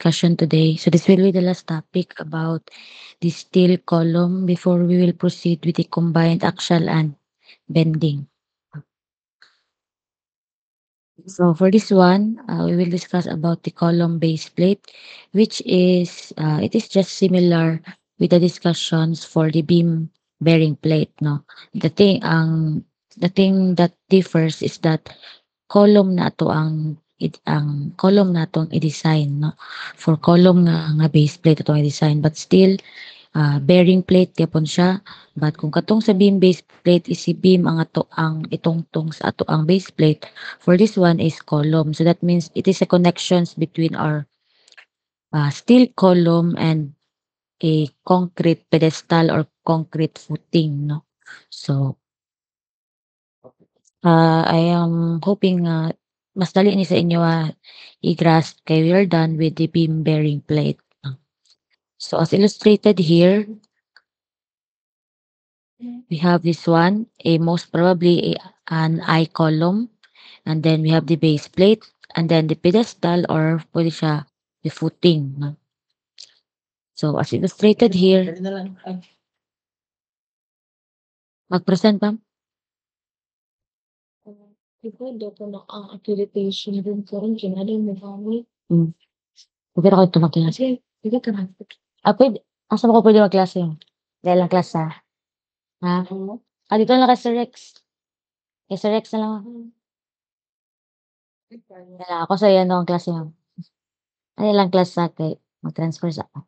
discussion today. So this will be the last topic about the steel column before we will proceed with the combined axial and bending. So for this one, we will discuss about the column base plate, which is it is just similar with the discussions for the beam bearing plate. No, the thing that differs is that column na to ang column na tong i-design, no, for column nga base plate atong i-design, but still bearing plate gyapon siya. But kung katong sa beam base plate is si beam ang ato ang itungtong sa ato ang base plate, for this one is column. So that means it is a connections between our steel column and a concrete pedestal or concrete footing, no. So I am hoping mas dali ni sa inyo i-grasp kay we are done with the beam bearing plate. So as illustrated here, we have this one, a most probably an I column, and then we have the base plate, and then the pedestal or pwede siya the footing. No? So as illustrated here, mag-present ba? Depende po na ang accreditation din po rin kinali mo kami. Pwede ako ito magklase. Kasi, hindi ka na. Pwede. Asa mo ko pwede magklase yun? Dahil lang klase ha? Dito na lang kay Sir Rex. Kay Sir Rex na lang ako. Wala ako sa yan ang klase mo. Ano lang klase sa kay mag-transfer sa ako.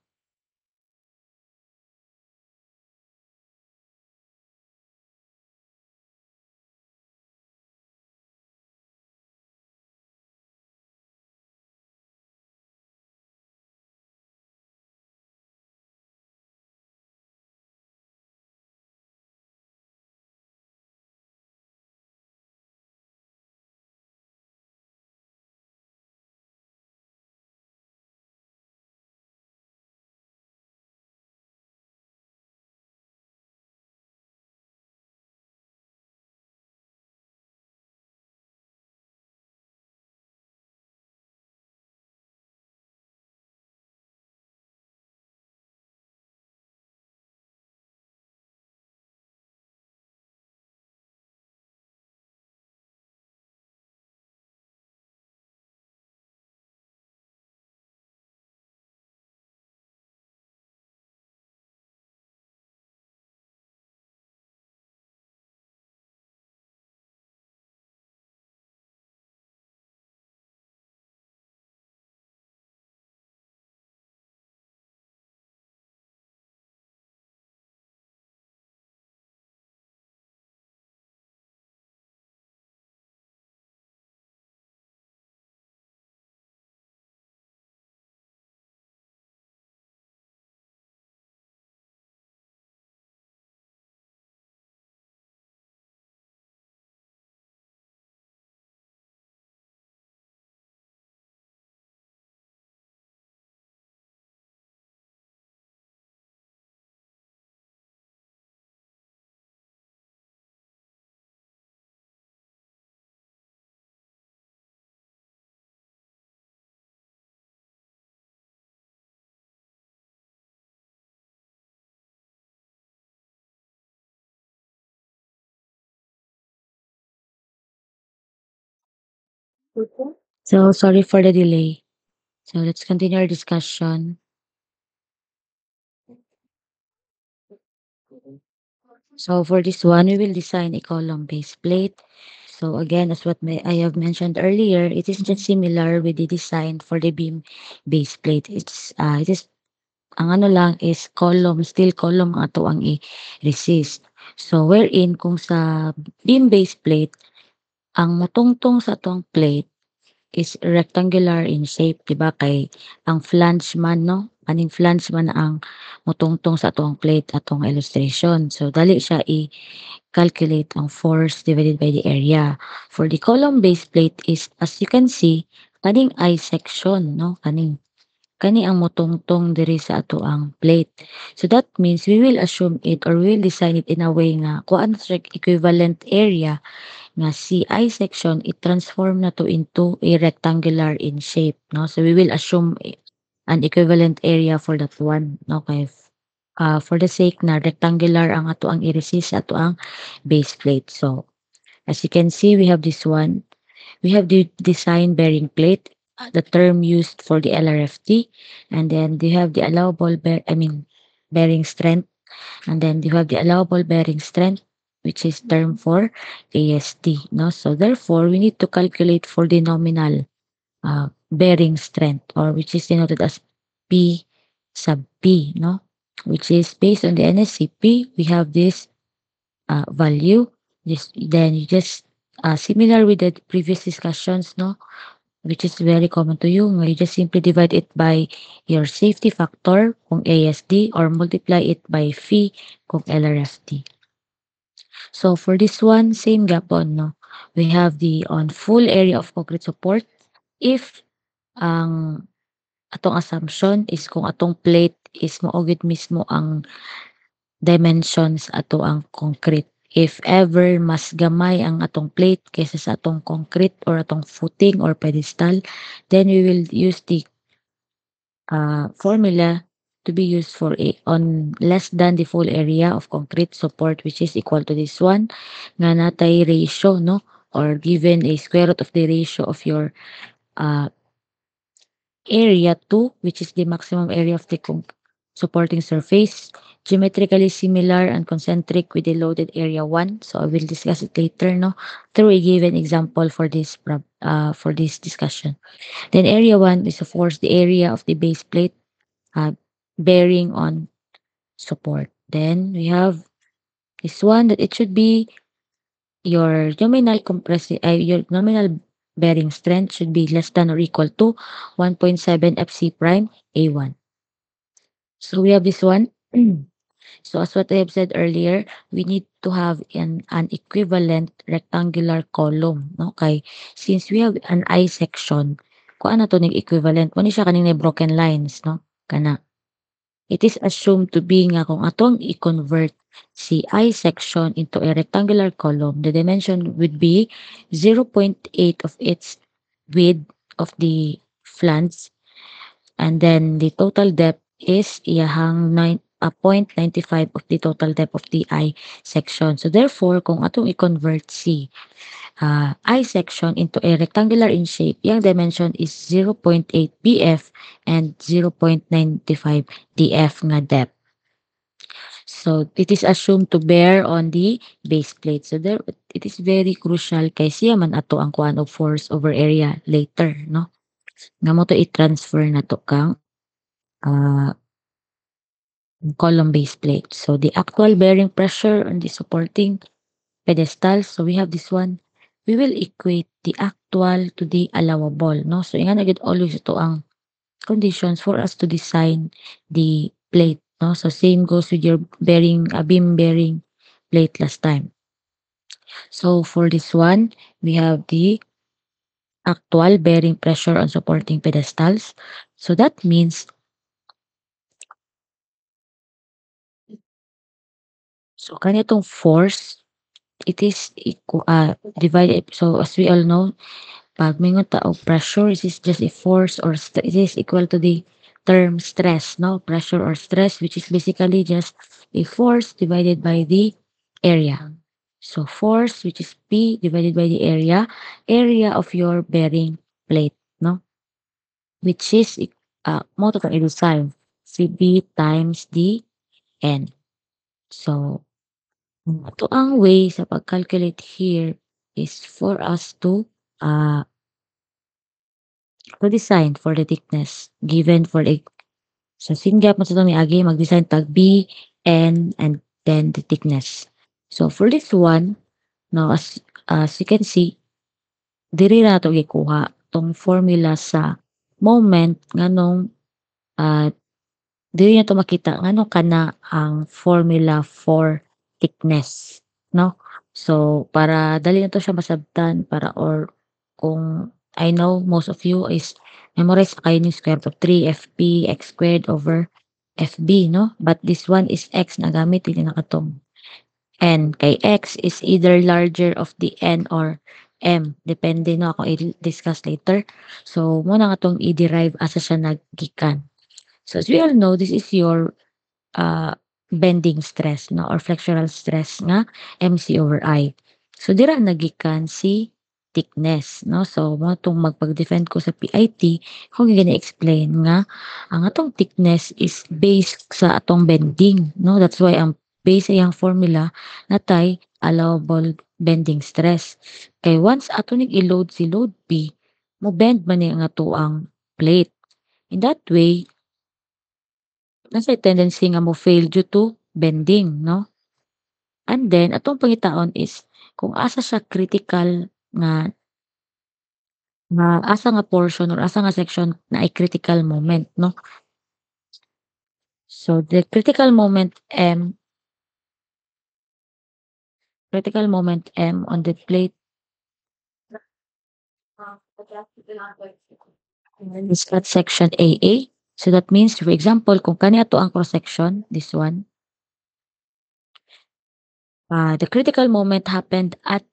So sorry for the delay. So let's continue our discussion. So for this one, we will design a column base plate. So again, as what I have mentioned earlier, it is just similar with the design for the beam base plate. It is ang ano lang is column, steel column ang ato ang i-resist. So wherein kung sa beam base plate, ang motungtong sa atong plate is rectangular in shape, 'di ba? Kay ang flange man, no? Aning flange man ang motungtong sa atong plate atong illustration. So dali siya i-calculate ang force divided by the area. For the column base plate is as you can see, kaning I section, no? Kani ang motungtong diri sa ato ang plate. So that means we will assume it or we will design it in a way nga kuan sa equivalent area nga CI section, i-transform na to into a rectangular in shape, no? So we will assume an equivalent area for that one, no, kay for the sake na rectangular ang ato ang i-resist sa ato ang base plate. So, as you can see, we have this one. We have the design bearing plate, the term used for the LRFT, and then they have the allowable bearing strength, and then you have the allowable bearing strength, which is term for AST. No, so therefore we need to calculate for the nominal bearing strength, or which is denoted as P sub P. No, which is based on the NSCP. We have this value. Then you just similar with the previous discussions, no, which is very common to you. You just simply divide it by your safety factor kung ASD or multiply it by phi kung LRFT. So for this one, same gapon, no. We have the on full area of concrete support if ang atong assumption is kung atong plate is moogid mismo ang dimensions ato ang concrete. If ever mas gamay ang atong plate kaysa sa atong concrete or atong footing or pedestal, then we will use the formula to be used for a on less than the full area of concrete support, which is equal to this one nga natay ratio, no, or given a square root of the ratio of your uh, area 2, which is the maximum area of the supporting surface, geometrically similar and concentric with the loaded area 1. So I will discuss it later, no, through a given example for this discussion. Then area 1 is of course the area of the base plate uh, bearing on support. Then we have this one that it should be your nominal bearing strength should be less than or equal to 1.7 FC prime A1. So we have this one. So as what I have said earlier, we need to have an equivalent rectangular column, no? Kay since we have an I section, kung ano to ning equivalent, mo ni siya kaning broken lines, no? Kana. It is assumed to be nga kung atong i-convert si I section into a rectangular column, the dimension would be 0.8 of its width of the flange, and then the total depth is iyahang 0.95 of the total depth of the I section. So therefore, kung atong i-convert si I section into a rectangular in shape, yung dimension is 0.8 BF and 0.95 DF nga depth. So it is assumed to bear on the base plate. So there, it is very crucial kay siya man ato ang kuan of force over area later, no? Nga mo to i-transfer na to kang uh, column base plate. So the actual bearing pressure on the supporting pedestal. So we have this one. We will equate the actual to the allowable, no? So nga na gid always ito ang conditions for us to design the plate, no? So same goes with your beam bearing plate last time. So for this one, we have the actual bearing pressure on supporting pedestals. So that means so kanitong force, it is divided. So as we all know, pag mingon ta og pressure, it is just a force or it is equal to the term stress, no? Pressure or stress, which is basically just a force divided by the area. So force, which is P divided by the area of your bearing plate, no? Which is mo to i-resolve CB times the N. So ito ang way sa pag-calculate here is for us to design for the thickness given for the so singgap mo sa itong miagi mag-design tag B, N, and then the thickness. So for this one, now as you can see, diri na ito gikuha tong formula sa moment nganong uh, diri na to makita ngano kana ang formula for thickness, no? So para dali na to siya masabtan para or kung I know most of you is memorize kayo ni square root of 3 FP x squared over FB, no? But this one is x na gamit dili na katong n kay x is either larger of the n or m depende no ako i-discuss later. So mo na nga tong i-derive asa siya naggikan. So as we all know, this is your bending stress no or flexural stress nga MC over I. So dira nagikan si thickness no. So mo tong magpag-defend ko sa PIT ko gina-explain nga ang atong thickness is based sa atong bending no. That's why ang base sa iyang formula natay allowable bending stress. Kay once ato ning i-load si load P, mo bend man ni ang ato ang plate. In that way, nasa'y tendency nga mo fail due to bending 'no. And then atong pangitaon is kung asa siya critical nga asa nga portion or asa nga section naay critical moment 'no. So the critical moment M on the plate is at section AA. So that means for example kung kani ato ang cross section, this one, the critical moment happened at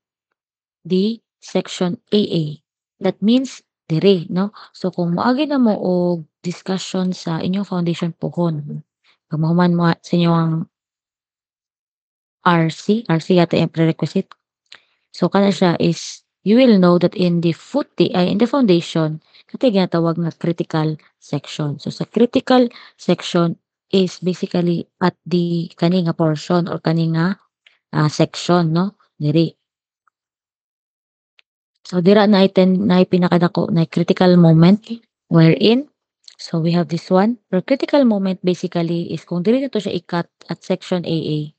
the section AA. That means dire, no? So kung moagi na mo og discussion sa inyong foundation pohon, kung mahuman mo sa inyong RC yata yung prerequisite. So kana siya is you will know that in the in the foundation, ito yung ginatawag na critical section. So sa critical section is basically at the kani nga portion or kani nga section, no? Diri. So dira naay pinakadako na critical moment wherein so we have this one. Pero critical moment basically is kung diri na to siya i-cut at section AA,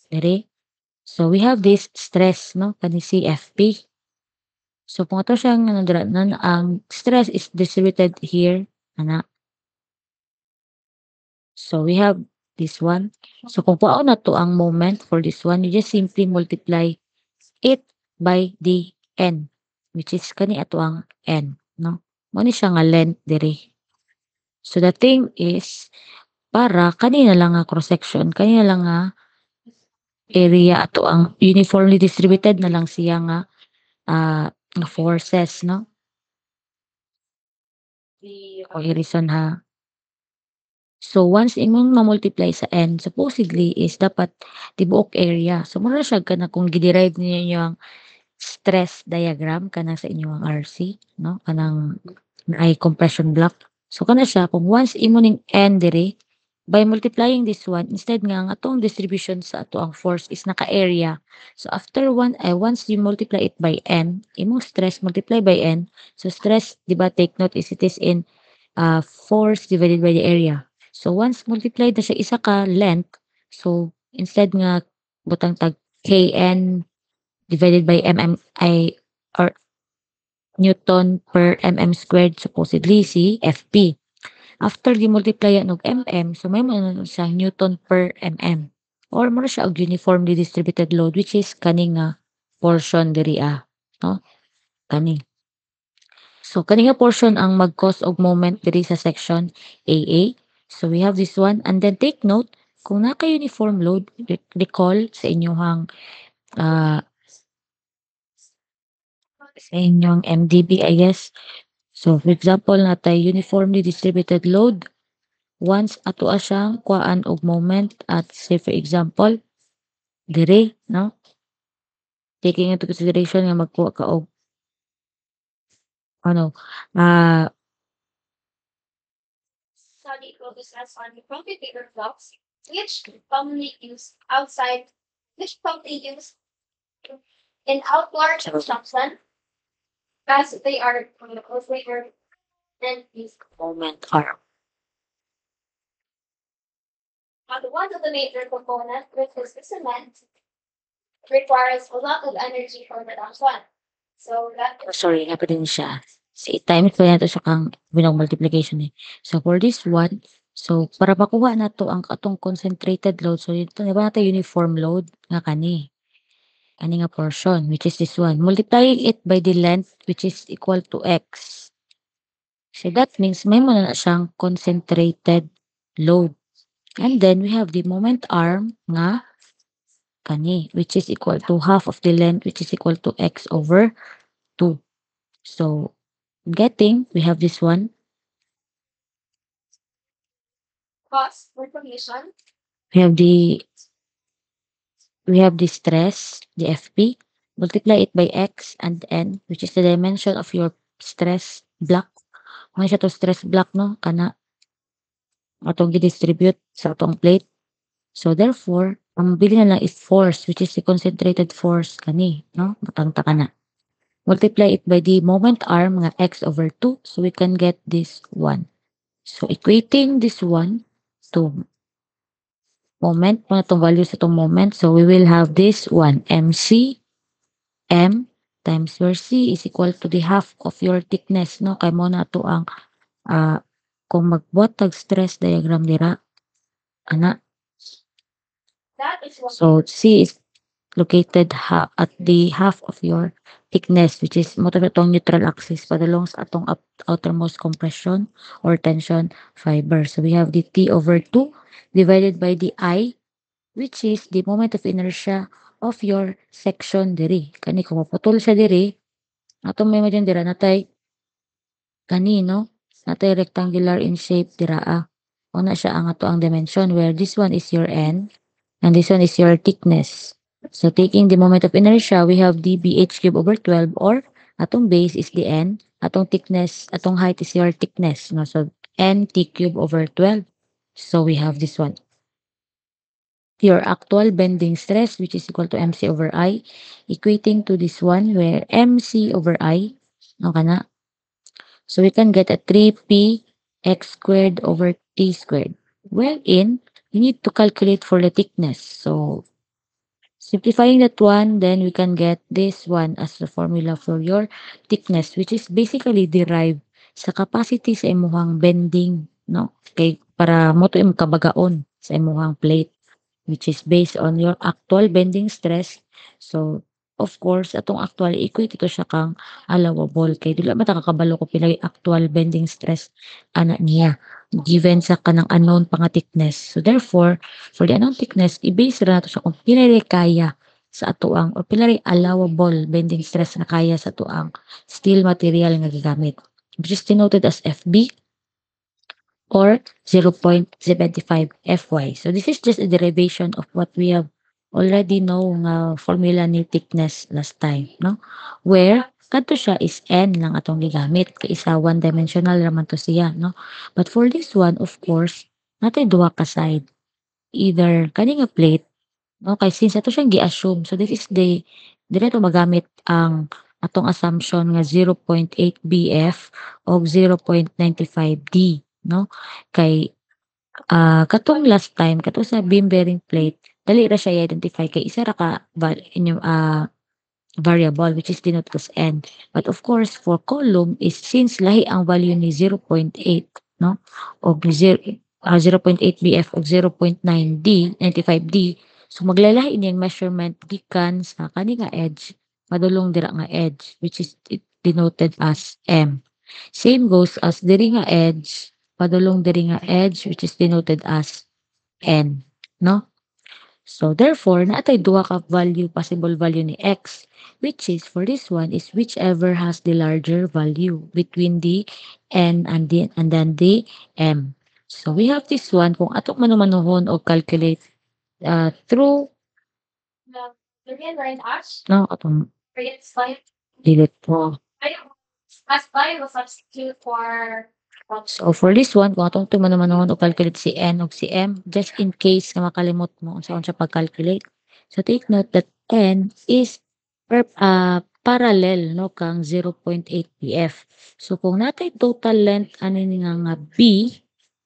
diri. So we have this stress no kani CFP. So kung ato siyang ano dira ang stress is distributed here ana. So we have this one. So kung kuhaon na to ang moment for this one, you just simply multiply it by the n, which is kani ato ang n, no? Mao ni siya nga length diri. So the thing is para kani na lang nga cross section, kani na lang nga area ato ang uniformly distributed na lang siya nga forces, no? O i-reason ha. So once imong ma-multiply sa n, supposedly is dapat tibuok area. So mura siya kana kung gi-derive ninyo ang stress diagram kanang sa inyong RC, no? Kanang ay compression block. So kana siya kung once imo ning n diri by multiplying this one instead nga ang atong distribution sa ato ang force is naka-area. So after once you multiply it by n, imong stress multiply by n. So stress, di ba, take note is it is in force divided by the area. So once multiplied na siya isa ka length, so instead nga butang tag kn divided by or Newton per squared supposedly si FP. After gi-multiply yan og so may mo na siyang Newton per or mo siya og uniformly distributed load which is kani nga portion diri no? Kani. So kani nga portion ang mag-cause og moment diri sa section AA. So we have this one and then take note kung naka-uniform load, recall sa inyong MDB I guess. So for example natay uniformly distributed load once ato siyang kuhaan og moment at say for example dire no taking into consideration nga magkuha ka og ano ah Study focuses on computer blocks, which commonly used outside, which commonly used in outdoor construction, as they are greater than these. moment arm. One of the major components, which is the cement, requires a lot of energy for production. So that Oh, sorry nga pa din siya. So i-times pa nato siya kang binong multiplication eh. So for this one, so para makuha nato ang atong concentrated load, so ito di ba nato uniform load nga kani nga portion which is this one. Multiplying it by the length which is equal to x. So that means may mo na siyang concentrated load. And then we have the moment arm nga kani which is equal to half of the length which is equal to x over 2. So getting we have this one cost information. We have the stress, the FP. Multiply it by X and N, which is the dimension of your stress block. Kung siya to stress block, no? Kana, atong distribute sa atong plate. So therefore, ang bili na lang is force, which is the concentrated force kani, no? Matangta ka na. Multiply it by the moment arm, mga X over 2. So we can get this 1. So equating this 1 to moment, mga itong value sa itong moment. So we will have this 1, MC, M times your C is equal to the half of your thickness, no? Kay mo na ito ang, kung magbuhat tag stress diagram dira, ana. That is what So C is located at the half of your thickness, which is mo itong neutral axis padulong sa atong outermost compression or tension fiber. So we have the T over 2 divided by the I, which is the moment of inertia of your section diri. Kani kung maputol siya diri, atong may imagine dira natay kani, no? Natay rectangular in shape dira. Una siya ang ato ang dimension where this one is your N and this one is your thickness. So taking the moment of inertia, we have the BH cube over 12, or atong base is the N, atong thickness, atong height is your thickness, no? So N T cube over 12. So we have this one. Your actual bending stress, which is equal to MC over I, equating to this one where MC over I, no kana? So we can get a 3p x squared over t squared. Wherein, you need to calculate for the thickness. So simplifying that one, then we can get this one as the formula for your thickness, which is basically derived sa capacity sa imuhang bending, no? Kay para mo to imong kabagaon sa imuhang plate, which is based on your actual bending stress. So, of course, atong actual equate ito siya kang allowable kay dili man ta kakabalo ko pilay actual bending stress ana niya given sa kanang unknown pa nga thickness. So therefore, for the unknown thickness, i-base ra nato siya kung pila ray kaya sa atoang or pila ray allowable bending stress na kaya sa atoang steel material nga gigamit, which is denoted as FB or 0.75 Fy. So this is just a derivation of what we have already know nga formula ni thickness last time, no? Where kadto siya is N lang atong gigamit kay isa one dimensional raman to siya, no? But for this one, of course, natay duha ka side. Either kani nga plate, no? Kay since ato siyang gi-assume, so this is dire to magamit ang atong assumption nga 0.8 BF o 0.95 D, no? Kay katong last time katong sa beam bearing plate dali ra siya i-identify kay isa ra ka inyong variable which is denoted as N. But of course for column is since lahi ang value ni 0.8, no? O 0.8 BF o 0.9 D, 95 D. So maglalahi ini ang measurement gikan sa kani nga edge padulong dira nga edge which is denoted as M. Same goes as diri nga edge padulong diri nga edge which is denoted as N, no? So therefore, naatay duha ka value, possible value ni X, which is for this one is whichever has the larger value between the N and then the M. So we have this one kung atok manumanuhon o calculate through the real line ash, no atong create slide. delete po. As by will substitute for So for this one, kung atong tumanumanon o calculate si N o si M, just in case nga makalimot mo unsa siya pag-calculate. So take note that N is parallel no kang 0.8 pf. So kung natay total length ani nga B,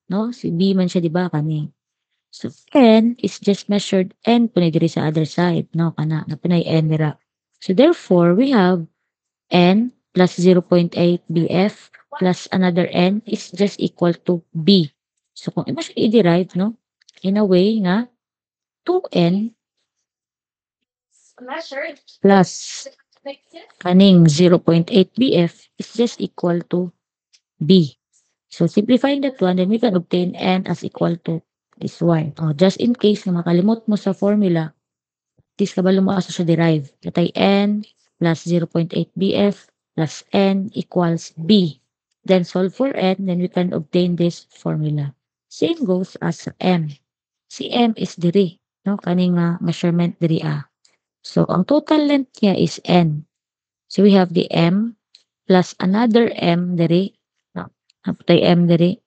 no? Si B man siya di ba kani. So N is just measured N punay diri sa other side, no? Kana na punay N dira. So therefore, we have N plus 0.8 BF plus another N is just equal to B. So kung imo siya i-derive, no? In a way nga 2N measured plus kaning 0.8 BF is just equal to B. So simplifying that one, then we can obtain N as equal to this one. Just in case na makalimot mo sa formula, this kabalo mo asa siya derive. Katay N plus 0.8 BF plus N equals B. Then solve for N, then we can obtain this formula. Same goes as M. Si M is diri, no? Kaning measurement diri So, ang total length niya is N. So, we have the M plus another M diri. No? Naputay M diri.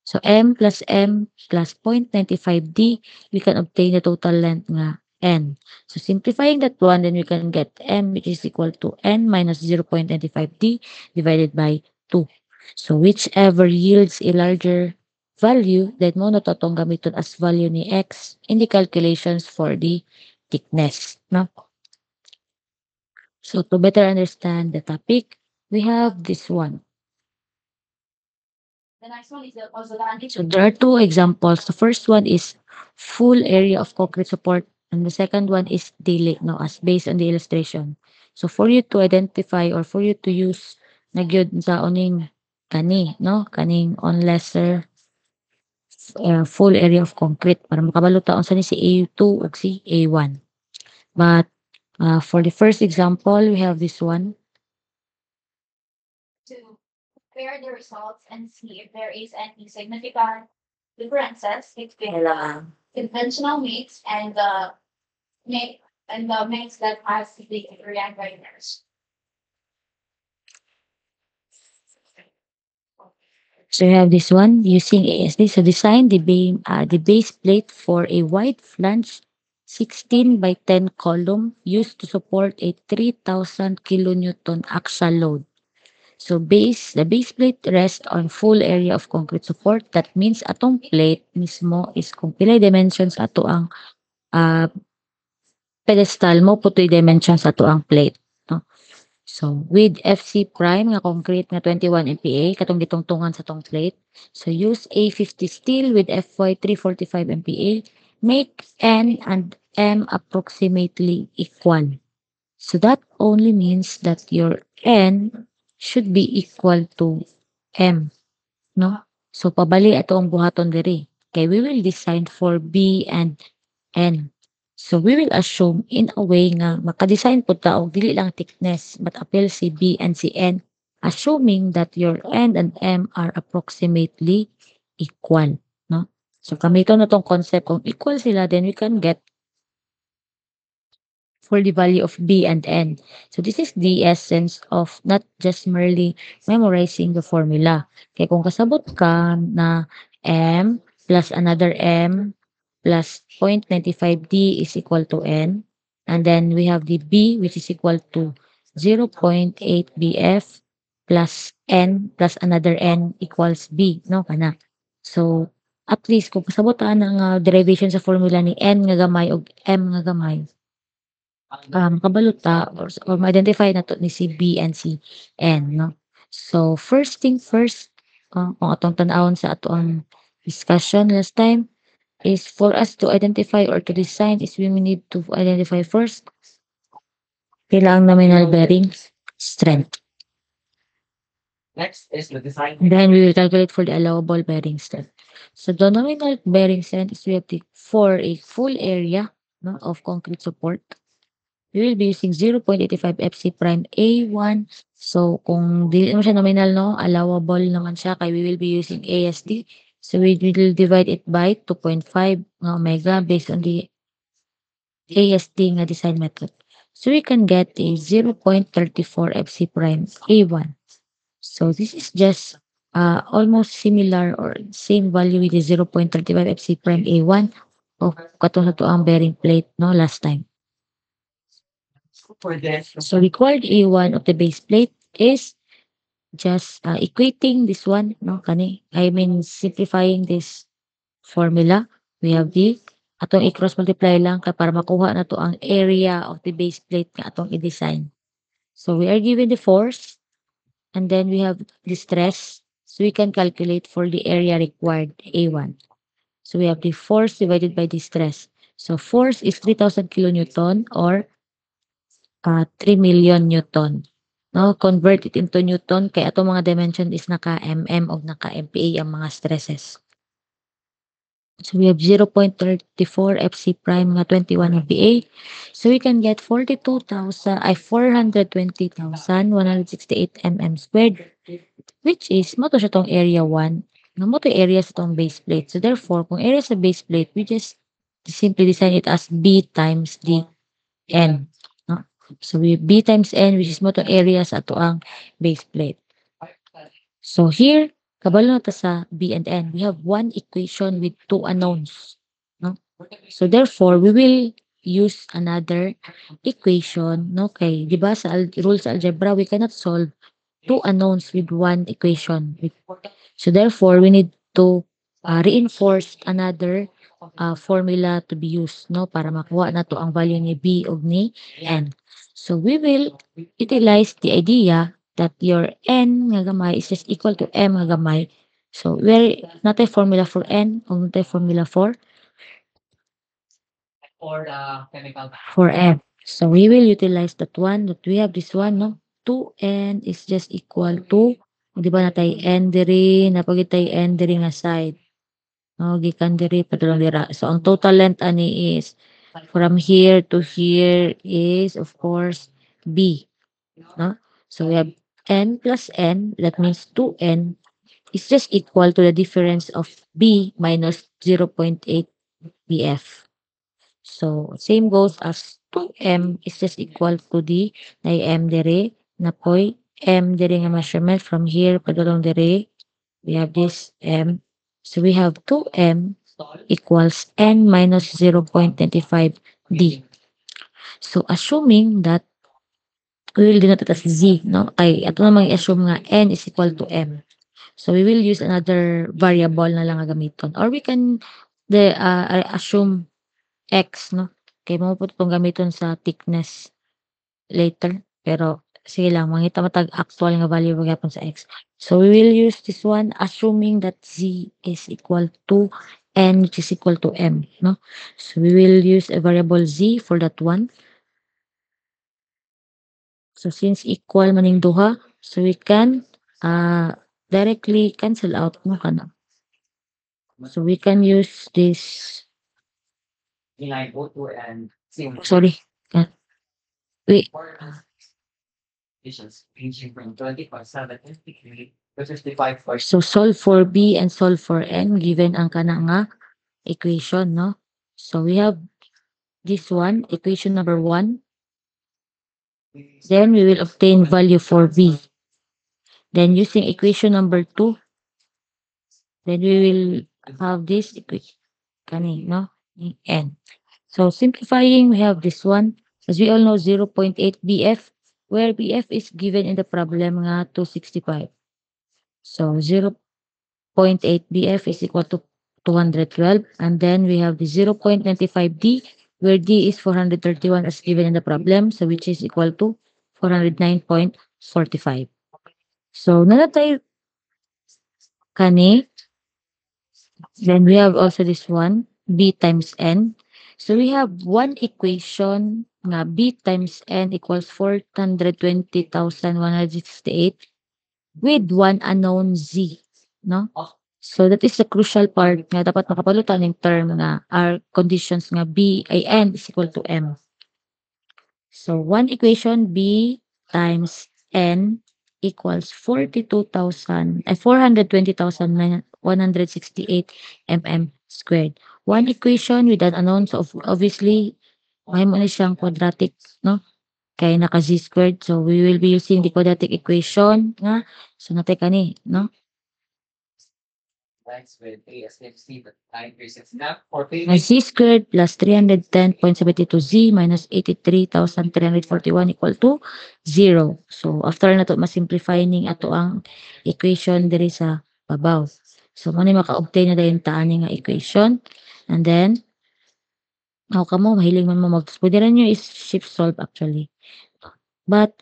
So, M plus M plus 0.95D, we can obtain the total length nga N. So, simplifying that one, then we can get M which is equal to N minus 0.95D divided by 2. So, whichever yields a larger value, then mo na to tong gamiton as value ni X in the calculations for the thickness. No? So, to better understand the topic, we have this one. The next one is the Ozolani. So there are two examples. The first one is full area of concrete support, and the second one is daily, no, as based on the illustration. So for you to identify or for you to use nagyod sa oning kani, no, kaning on lesser full area of concrete para makabalo taon sa ni si A2 ug si A1. But for the first example, we have this one. To compare the results and see if there is any significant differences between the conventional mix and the mix that has the reactors. So you have this one using ASD. So design the base plate for a wide flange 16 by 10 column used to support a 3,000 kilonewton axial load. So the base plate rests on full area of concrete support. That means atong plate mismo is kung pilay dimensions ato ang uh, pedestal mo putoy dimensions ato ang plate. No? So, with FC prime nga concrete nga 21 MPa, katong gitungtungan sa tong plate. So, use A50 steel with FY 345 MPa. Make N and M approximately equal. So, that only means that your N should be equal to M. No? So, pabali ato ang buhaton diri. Okay, we will design for B and N. So we will assume in a way nga makadesign po ta og dili lang thickness but appeal si B and si N, assuming that your N and M are approximately equal, no? So kamito na tong concept kung equal sila, then we can get for the value of B and N. So this is the essence of not just merely memorizing the formula. Kaya kung kasabot ka na M plus another M plus 0.95D is equal to N. And then we have the B which is equal to 0.8 BF plus N plus another N equals B. No, kana. So, at least kung kasabot ang derivation sa formula ni N nga gamay o M nga gamay, kabaluta or ma-identify na to ni si B and si N, no? So, first thing first, kung atong tan-awon sa atong discussion last time is for us to identify or to design is we need to identify first pila ang nominal bearing strength. Next is the design. Then we will calculate for the allowable bearing strength. So the nominal bearing strength is we have to, for a full area, no, of concrete support. We will be using 0.85 FC prime A1. So, kung di naman siya nominal, no, allowable naman siya, kaya we will be using ASD. So, we will divide it by 2.5 nga omega based on the ASD nga design method. So, we can get a 0.34 FC prime A1. So, this is just almost similar or same value with the 0.35 FC prime A1 o katong sa to ang bearing plate, no, last time. For this, So required A1 of the base plate is just equating this one, no, kani. I mean simplifying this formula. We have the atong i-cross multiply lang kay para makuha na to ang area of the base plate nga atong i-design. So we are given the force and then we have the stress. So we can calculate for the area required A1. So we have the force divided by the stress. So force is 3,000 kilonewton or 3 million Newton. No, convert it into Newton kay ato mga dimension is naka mm o naka MPa ang mga stresses. So we have 0.34 FC prime nga 21 MPa. So we can get 420,168 mm squared, which is mo to siya tong area 1 Namo to area sa tong base plate. So therefore, kung area sa base plate, we just simply design it as B times D n. No? So we B times n, which is mo to area sa ato ang base plate. So here, kabalo na ta sa B and N. We have one equation with two unknowns. No? So therefore, we will use another equation. No? Kay, di ba sa rules sa algebra, we cannot solve two unknowns with one equation. So therefore, we need to reinforce another formula to be used, no, para makuha na to ang value ni B ug ni N. So we will utilize the idea that your N nga gamay is just equal to M nga gamay. So where natay formula for N ug natay formula For the chemical for M. So we will utilize that one, that we have this one, no? 2N is just equal to, di ba natay N diri, napagitay N diri nga side. No, gikan diri padulong dira. So ang total length ani is from here to here is of course B, no? So we have N plus N, that means 2N is just equal to the difference of B minus 0.8 BF. So same goes as 2M is just equal to the na M dere na poy M dere nga measurement from here padulong dere. We have this M. So we have 2M equals N minus 0.25 D. So assuming that we will denote it as Z, no? Ay, ato namang i-assume nga N is equal to M. So we will use another variable na lang nga gamiton. Or we can assume X, no? Kay mo po itong gamiton sa thickness later. Pero sige lang, mangita matag actual nga value magyapon sa X. So we will use this one assuming that Z is equal to N, which is equal to M, no? So we will use a variable Z for that one. So since equal maning duha, so we can directly cancel out mo kana. So we can use this, inline O2 and same sorry, wait, conditions ranging from 20.7 degree to 55%. so solve for B and solve for N given ang kana nga equation, no? So we have this one, equation number 1. Then we will obtain value for B. Then using equation number 2, then we will have this equation, kani, no? N. So simplifying, we have this one. As we all know, 0.8 BF, where BF is given in the problem nga 265. So 0.8 BF is equal to 212. And then we have the 0.95 D, where D is 431 as given in the problem. So which is equal to 409.45. So nalatay kani. Then we have also this one, B times N. So we have one equation nga B times N equals 420,168 with one unknown Z, no? So that is the crucial part nga dapat makapalutan ng term nga our conditions nga B ay N is equal to M. So one equation B times N equals 420,168 mm squared. One equation with an unknown, so obviously may mo na siyang quadratic, no? Kay naka z squared. So we will be using the quadratic equation nga. So natay kani, no? X with A as MC, but 936 snap for Na z squared plus 310.72 z minus 83,341 equal to 0. So after na to masimplify ning ato ang equation diri sa babaw. So mo ni maka-obtain na dayon taan nga equation. And then kamo mahilig man mo pwede rin nyo is shift solve actually. But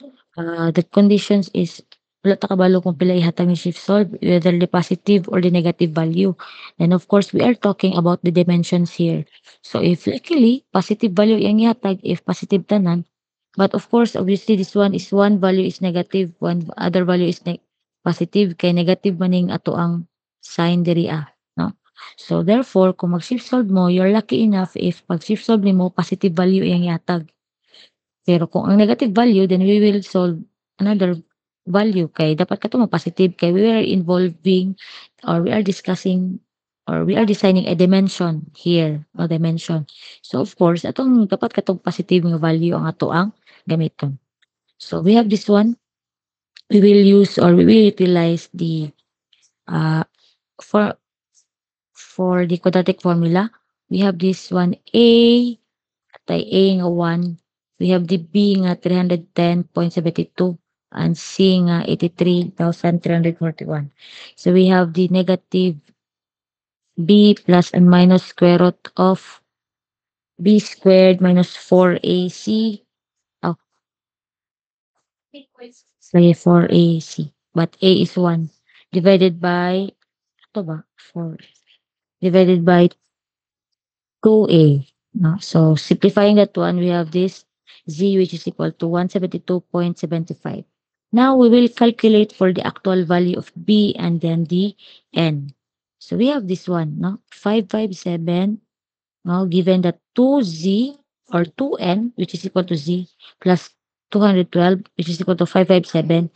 the conditions is wala ta kabalo kung pila ihatag ni shift solve, whether the positive or the negative value. And of course, we are talking about the dimensions here. So if luckily, positive value yang ihatag, if positive tanan, but of course, obviously, this one value is negative, one other value is positive, kay negative maning ato ang sign diri no? So therefore, kung mag-shift solve mo, you're lucky enough if pag shift solve nimo positive value yang ihatag. Pero kung ang negative value, then we will solve another value kay dapat kato mo positive kay we are involving or we are discussing or we are designing a dimension here, o dimension. So of course, atong dapat katong positive nga value ang ato ang gamiton. So we have this one. We will use or we will utilize the uh for the quadratic formula. We have this one A tay A nga 1. We have the B nga 310.72 and C nga 83,341. So we have the negative B plus and minus square root of B squared minus 4AC. Oh, sorry, 4AC. But A is 1 divided by, ito ba? 4 divided by 2A. No? So simplifying that one, we have this Z which is equal to 172.75. Now we will calculate for the actual value of B and then the N. So we have this one, no? 557. Now, given that 2z or 2n, which is equal to z, plus 212, which is equal to 557,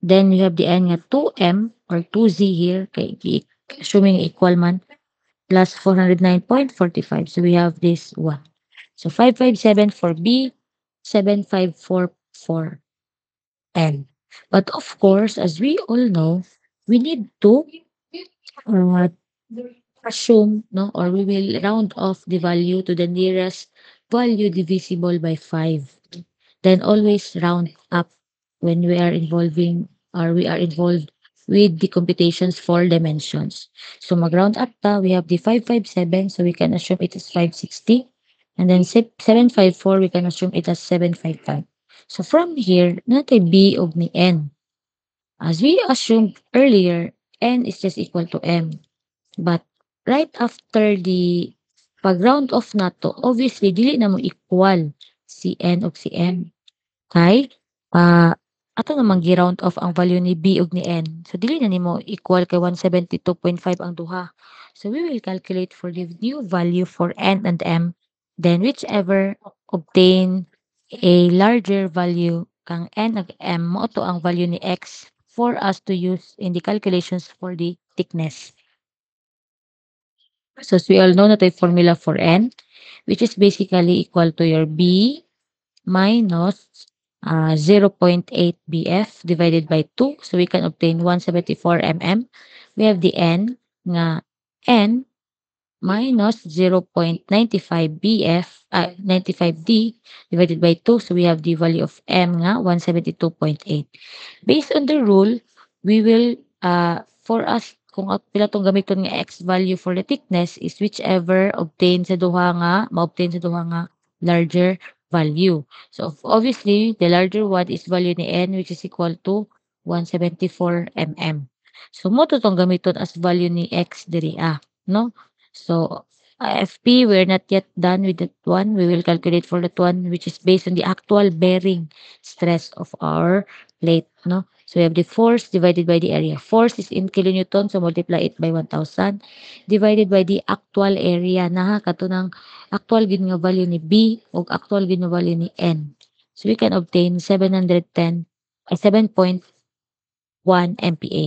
then you have the n nga 2m or 2z here, kay, assuming equal man, plus 409.45. So we have this one. So 557 for B, 7544 for N. But of course, as we all know, we need to uh, assume, no, or we will round off the value to the nearest value divisible by 5. Then always round up when we are involving or we are involved with the computations for dimensions. So mag-round up ta, we have the 557, so we can assume it is 560. And then 754, we can assume it as 755. So from here, natay B of ni N. As we assumed earlier, N is just equal to M. But right after the pag-round off nato, obviously dili na mo equal si N ug si M. Kay ato namang gi-round off ang value ni B ug ni N. So dili na nimo equal kay 172.5 ang duha. So we will calculate for the new value for N and M. Then whichever obtain a larger value kang N ug M, mao to ang value ni X for us to use in the calculations for the thickness. So as we all know, na formula for N, which is basically equal to your B minus 0.8 BF divided by 2. So we can obtain 174 mm. We have the N nga N minus 0.95 BF, 95D divided by 2. So we have the value of M nga 172.8. Based on the rule, we will, for us, kung pila tong gamiton nga X value for the thickness is whichever obtain sa duha nga, ma-obtain sa duha nga larger value. So obviously, the larger one is value ni N which is equal to 174 mm. So mo to tong gamiton as value ni X diri no? So FP, we're not yet done with that one. We will calculate for that one which is based on the actual bearing stress of our plate, no? So we have the force divided by the area. Force is in kilonewton, so multiply it by 1,000 divided by the actual area na katunang actual gid nga value ni B ug actual gid nga value ni N. So we can obtain 7.1 MPa.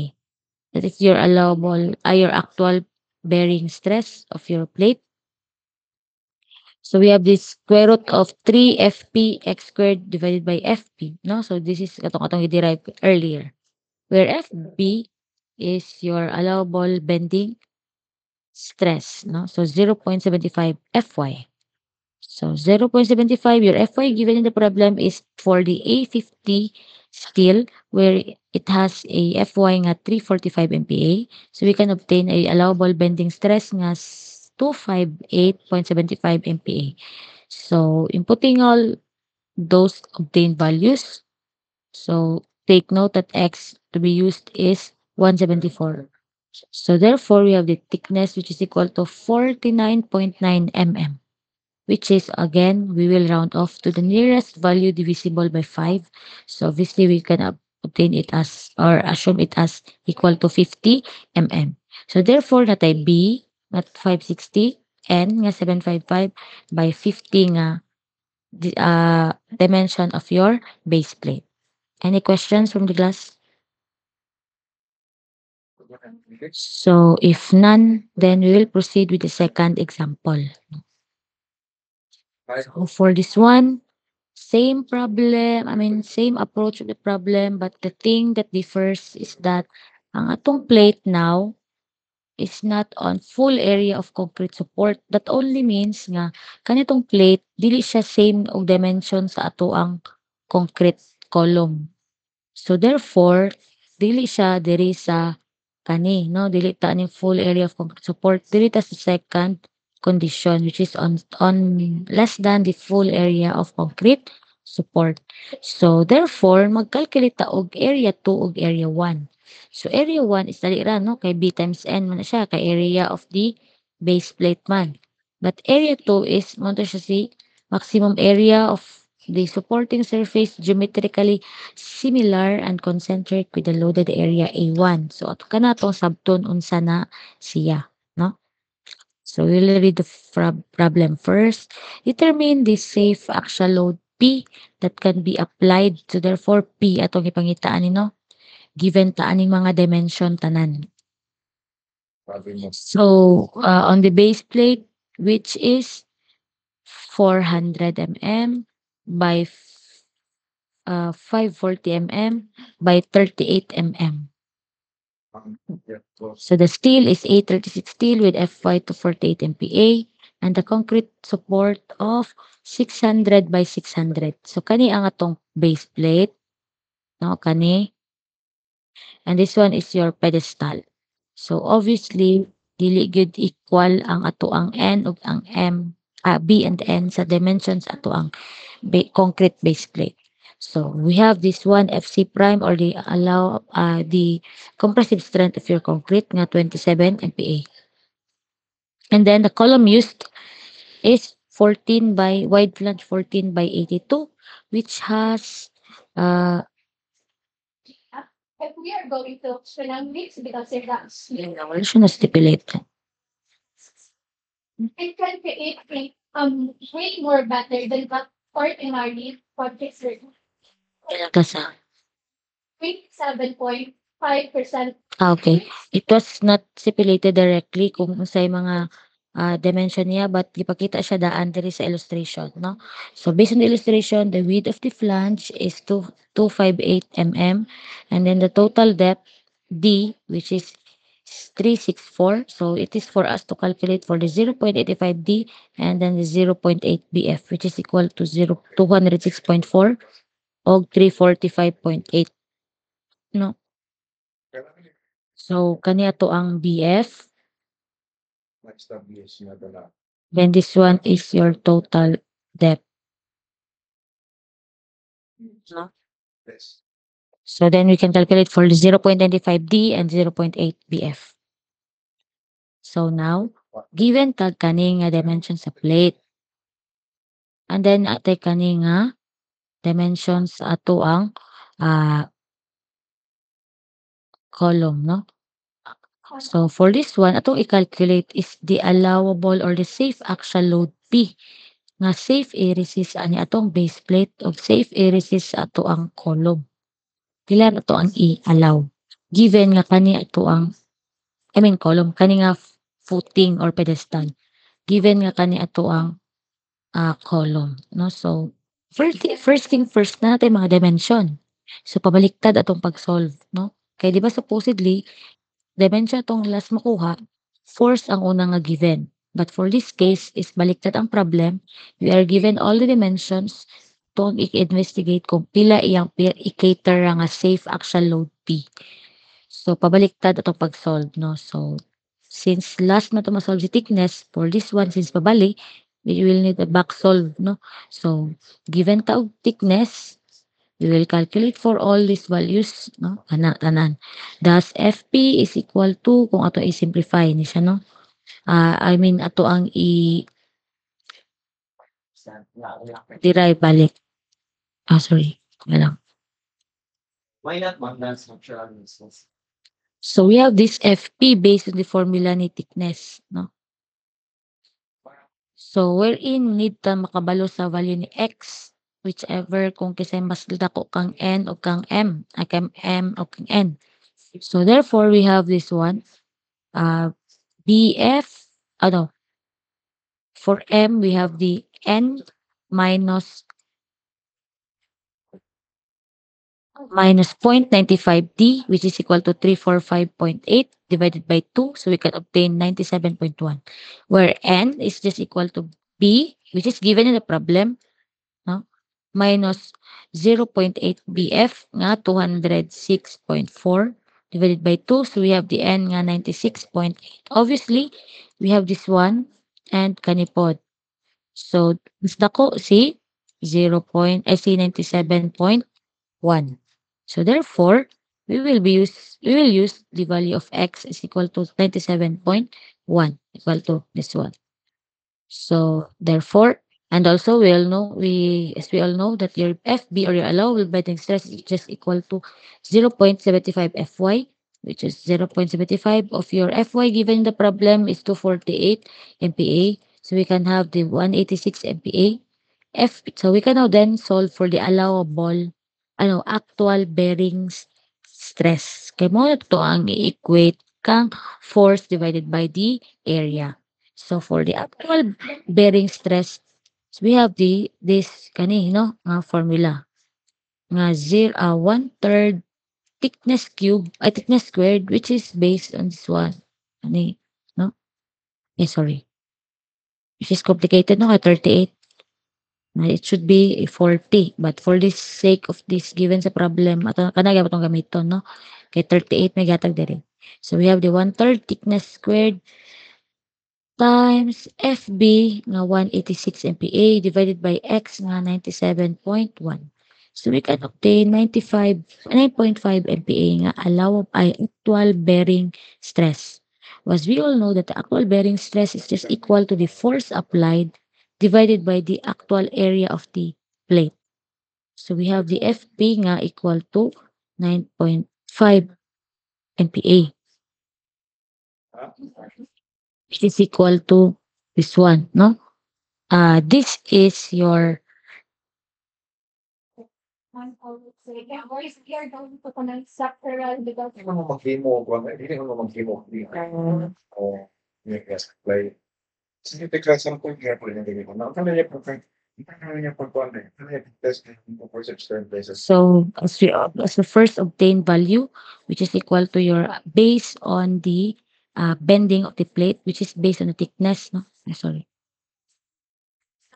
That is your allowable, your actual bearing stress of your plate. So we have this square root of 3 FP x squared divided by FP, no? So this is katong i-derive earlier. Where FB is your allowable bending stress, no? So 0.75 FY. So 0.75, your FY given in the problem is for the A50 steel where it has a FY nga 345 MPa. So we can obtain a allowable bending stress nga 258.75 MPa. So inputting all those obtained values. So take note that X to be used is 174. So therefore, we have the thickness which is equal to 49.9 mm, which is again, we will round off to the nearest value divisible by 5. So obviously, we can obtain it as or assume it as equal to 50 mm. So therefore, natay B at 560, N nga 755 by 50 nga dimension of your base plate. Any questions from the class? So if none, then we will proceed with the second example. So for this one, same problem, same approach to the problem, but the thing that differs is that ang atong plate now is not on full area of concrete support. That only means nga kanitong plate dili siya same og dimension sa ato ang concrete column. So therefore, dili siya diri sa kani, no? Dili ta ni full area of concrete support. Dili ta sa second condition which is on less than the full area of concrete support. So therefore, mag-calculate ta og area 2 ug area 1. So area 1 is dali ra, no? Kay B times N man na siya kay area of the base plate man. But area 2 is mo to siya si maximum area of the supporting surface geometrically similar and concentric with the loaded area A1. So ato kana to sabton unsa na siya, no? So we'll read the problem first. Determine the safe axial load P that can be applied. So therefore P atong ipangitaan ni, no? Given ta aning mga dimension tanan. So on the base plate which is 400 mm by 540 mm by 38 mm. So the steel is A36 steel with Fy to 48 MPa and the concrete support of 600 by 600. So kani ang atong base plate, no, kani, and this one is your pedestal. So obviously dili gyud equal ang ato ang N ug ang B and N sa dimensions ato ang concrete base plate. So we have this one FC prime or the compressive strength of your concrete nga 27 MPa. And then the column used is 14 by wide flange 14 by 82 which has If we are going to mix because that's wala siya na stipulate. it can create way more better than what ordinary projects are. Kailan ka sa 27.5%. okay. It was not stipulated directly kung unsay mga dimension niya but gipakita siya daan diri sa illustration, no? So based on the illustration, the width of the flange is 258 mm and then the total depth D which is 364. So it is for us to calculate for the 0.85 D and then the 0.8 BF which is equal to 206.4 og 345.8, no? So kani ato ang BF. Then this one is your total depth. No? So then we can calculate for the 0.95 D and 0.8 BF. So now, given tag kani nga dimension sa plate, and then atay kani nga dimensions sa ato ang column, no? So for this one, atong i-calculate is the allowable or the safe axial load P nga safe i-resist ani atong base plate of safe i-resist sa ato ang column. Pila na to ang i-allow. Given nga kani ato ang column, kani nga footing or pedestal. Given nga kani ato ang column, no? So first thing first na natin mga dimension. So pabaliktad atong pag-solve, no? Kay di ba supposedly dimension atong last makuha, force ang unang nga given. But for this case is baliktad ang problem. We are given all the dimensions to i-investigate kung pila iyang i-cater ra nga safe axial load P. So pabaliktad atong pag-solve, no? So since last na to ma-solve si thickness, for this one since pabalik, we will need a back solve, no? So given ta og thickness, we will calculate for all these values, no? Tanan. Thus FP is equal to kung ato i-simplify ni siya, no? Ato ang derive balik. Sorry. Wala lang. Why not Magna structural reasons? So we have this FP based on the formula ni thickness, no? So wherein need ta makabalo sa value ni X whichever kung kisay mas dako kang N o kang M, kang M o kang N. So therefore, we have this one, BF, no, for M, we have the N minus minus 0.95D, which is equal to 345.8 divided by 2. So we can obtain 97.1, where N is just equal to B, which is given in the problem, no? Minus 0.8 BF nga 206.4 divided by 2. So we have the N nga 96.8. Obviously, we have this one and kanipod. So, mas dako si 97.1. So therefore, we will use the value of x is equal to 97.1 equal to this one. So therefore, and also we all know that your FB or your allowable bending stress is just equal to 0.75 Fy, which is 0.75 of your Fy given in the problem is 248 MPa. So we can have the 186 MPa. So we can now then solve for the allowable actual bearings stress. Kay mo na to ang i-equate kang force divided by the area. So for the actual bearing stress, we have this kani nga formula nga 1/3 thickness cube thickness squared, which is based on this one. Ani, no? Sorry. Which is complicated no, 38. It should be 40, but for this sake of this given sa problem ato kana gyud atong gamiton no. Kay 38 may gatag diri. So we have the 1/3 thickness squared times FB nga 186 MPa divided by X nga 97.1. So we can obtain 9.5 MPa nga actual bearing stress. As we all know that the actual bearing stress is just equal to the force applied divided by the actual area of the plate. So we have the FB nga equal to 9.5 MPa, which is equal to this one, no? This is your Sige, boys, we are going to connect structural because Hindi mo mag-demo kung ano, hindi mo mag-demo o yes, play. Sige, take example nga po yung ganito. Ano niya po ano niya po ano ano niya test for certain places. so as the first obtained value, which is equal to your based on the bending of the plate, which is based on the thickness, no? Sorry.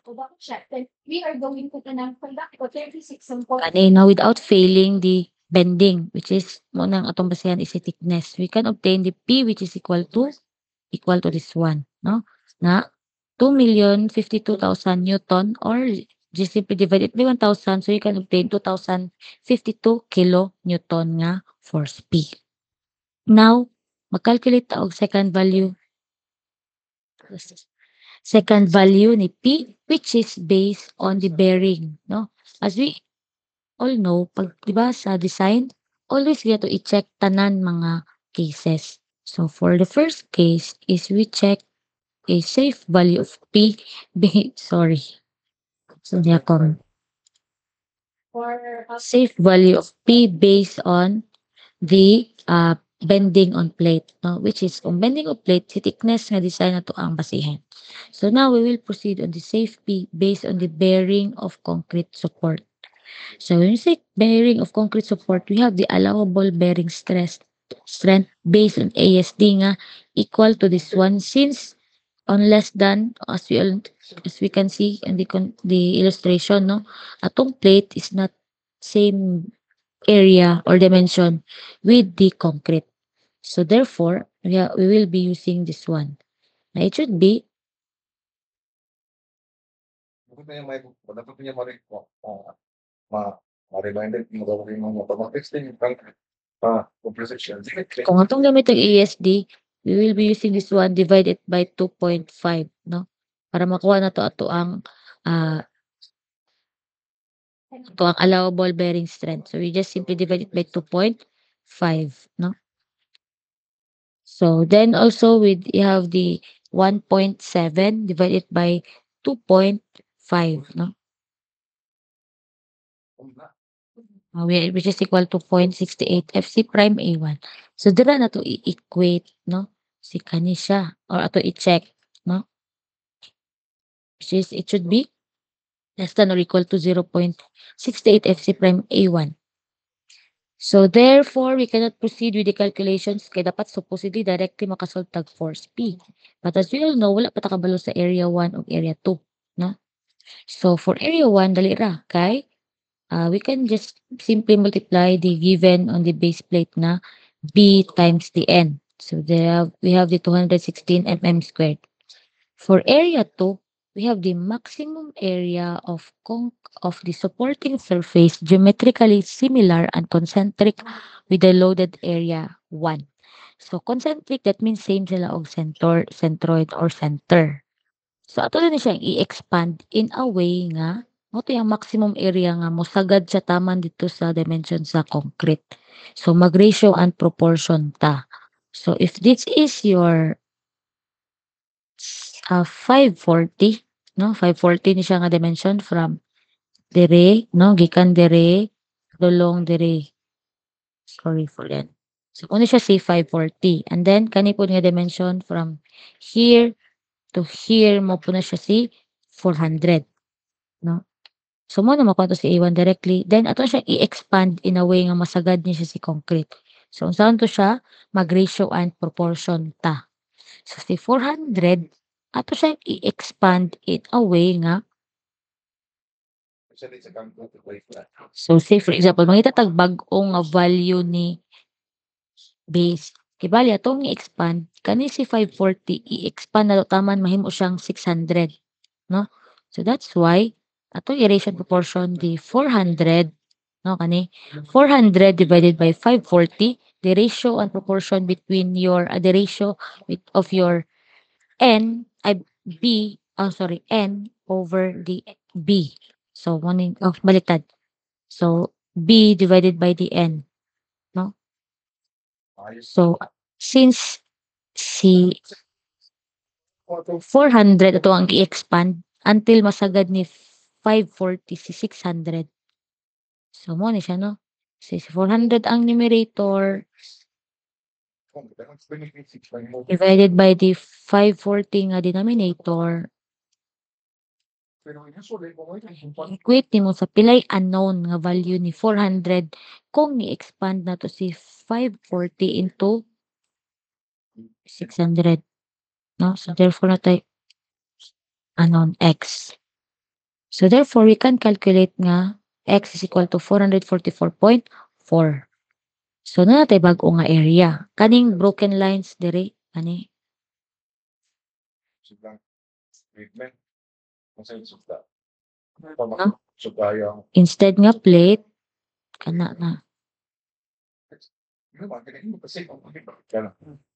ako check, then we are going to conduct for 36 sample. Now without failing the bending, which is mo nang atong basehan is the thickness, we can obtain the P, which is equal to this one, no? Na 2,052,000 Newton, or just simply divide it by 1,000, so you can obtain 2,052 kilo Newton nga force P. Now, mag-calculate ta og second value ni P, which is based on the bearing, no? As we all know, pag 'di ba sa design, always we have to i-check tanan mga cases. So for the first case is we check a safe value of P sorry. So niya For safe value of P based on the bending on plate, no? Which is kung bending on plate, si thickness nga design na to ang basihan. So now we will proceed on the safe P based on the bearing of concrete support. So when we say bearing of concrete support, we have the allowable bearing strength based on ASD nga equal to this one, since on less than as we can see in the illustration, no, atong plate is not same area or dimension with the concrete. So therefore, we will be using this one. Now it should be Dapat niya may dapat niya ma-reminder mo daw rin mo pag-testing composition. kung atong gamit ang ASD, we will be using this one divided by 2.5, no? Para makuha na to ah ato ang allowable bearing strength. So we just simply divide it by 2.5, no? So then also you have the 1.7 divided by 2.5, no? which is equal to 0.68 FC prime A1. So dira na to i-equate, no? Si kani siya or ato i-check, no? Which is it should be less than or equal to 0.68 FC prime A1. So therefore, we cannot proceed with the calculations kay dapat supposedly directly makasolve tag force P. But as we all know, wala pa ta kabalo sa area 1 o area 2, no? So for area 1, dali ra kay we can just simply multiply the given on the base plate na B times the N. So we have the 216 mm squared. For area 2, we have the maximum area of the supporting surface geometrically similar and concentric with the loaded area 1. So concentric, that means same sila og centroid or center. So ato na siyang i-expand in a way nga mo to yung maximum area nga mosagad siya taman dito sa dimension sa concrete. So mag-ratio and proportion ta. So if this is your 540, no? 540 ni siya nga dimension from dire, no? Gikan dire, dulong dire. Sorry for that. So kuno siya say 540. And then kani po nga dimension from here to here mo po na siya si 400, no? So mo na makuha to si A1 directly. Then ato siya i-expand in a way nga masagad niya siya si concrete. So unsaon to siya? Mag-ratio and proportion ta. So si 400 ato siya i-expand in a way nga Actually, sa camp to play flat. so say for example mangita tag bag-o nga value ni base. Kay bali atong i-expand kani si 540 i-expand na taman mahimo siyang 600, no? So that's why ato i-ratio and proportion the 400, no, kani 400 divided by 540, the ratio and proportion between your the ratio of your N ay B, oh sorry, N over the B. So baliktad. So B divided by the N, no? Ayos. So since si 400 ato ang i-expand until masagad ni 540 si 600. So mo ni siya, no? Si 400 ang numerator divided by the 540 nga denominator. Equate nimo sa pilay unknown nga value ni 400 kung ni-expand na to si 540 into 600, no? So therefore na tayo unknown x. So therefore we can calculate nga x is equal to 444.4. So na natin bag-o nga area. Kaning broken lines dire, ani Sobrang treatment. Masaya suka. no? Suka yung Instead nga plate kana na.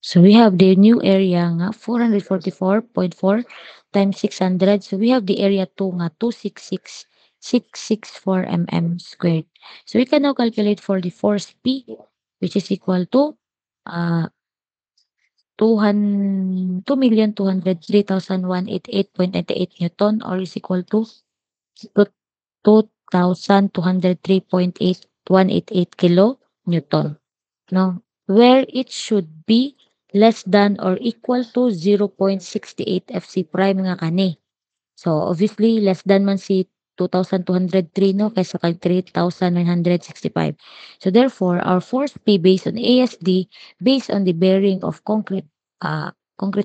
So we have the new area nga 444.4 times 600. So we have the area 2 nga 266,664 mm squared. So we can now calculate for the force P, which is equal to 2,203,188.98 Newton, or is equal to 2,203.8188 kilo Newton. No, where it should be less than or equal to 0.68 FC prime nga kani. So obviously less than man si 2,203, no, kaysa kay 3,965. So therefore our force P based on ASD based on the bearing of concrete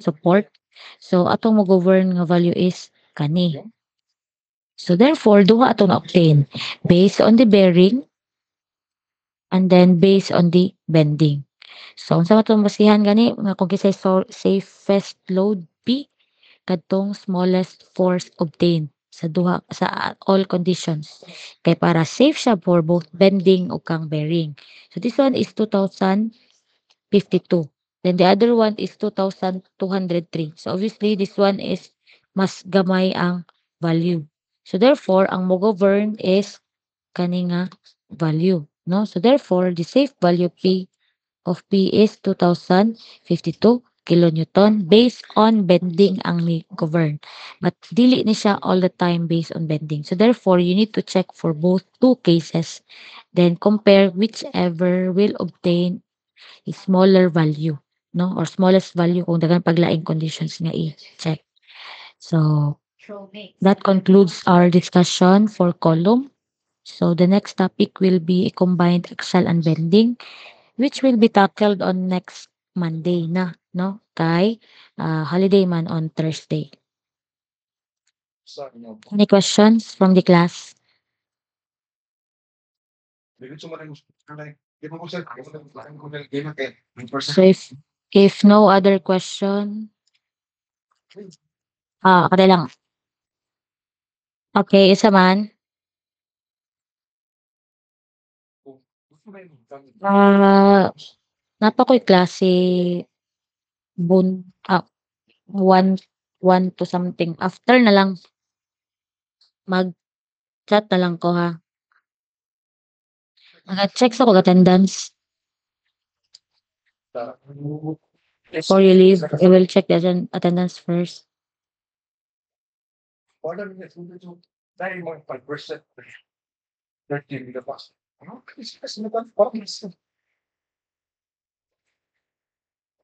support. So atong mo-govern nga value is kani. So therefore duha atong na-obtain based on the bearing and then based on the bending. So unsa matong basihan gani nga kung kisay safest load P kadtong smallest force obtained sa duha sa all conditions. Kay para safe siya for both bending o kang bearing. So this one is 2,052. Then the other one is 2,203. So obviously this one is mas gamay ang value. So therefore ang mo-govern is kani nga value, no? So therefore the safe value P of P is 2,052 kilonewton based on bending ang mi-govern. But dili ni siya all the time based on bending. So therefore, you need to check for both two cases, then compare whichever will obtain a smaller value, no? Or smallest value kung daghang paglaing conditions nga i-check. So that concludes our discussion for column. So the next topic will be a combined axial and bending, which will be tackled on next Monday na, no? Kay holiday man on Thursday. Sa inyo. Any questions from the class? Diretso mo lang yung kanay. Di mo ko sir, di mo lang laking ko ng game kay in person. So if no other question, kada lang. Okay, isa man. Napa ko'y klase one to something. After na lang mag-chat na lang ko ha. Mag-check sa kog attendance. Before you leave, I will check the attendance first. Order niya dito. Dahil mo 5%. 13 the pass. Ano kasi na ba? Parang isa.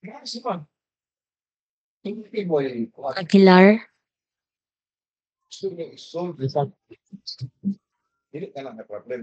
Yes, man. Hindi mo yung Aguilar. gusto niya isolve. Hindi ka lang na problem.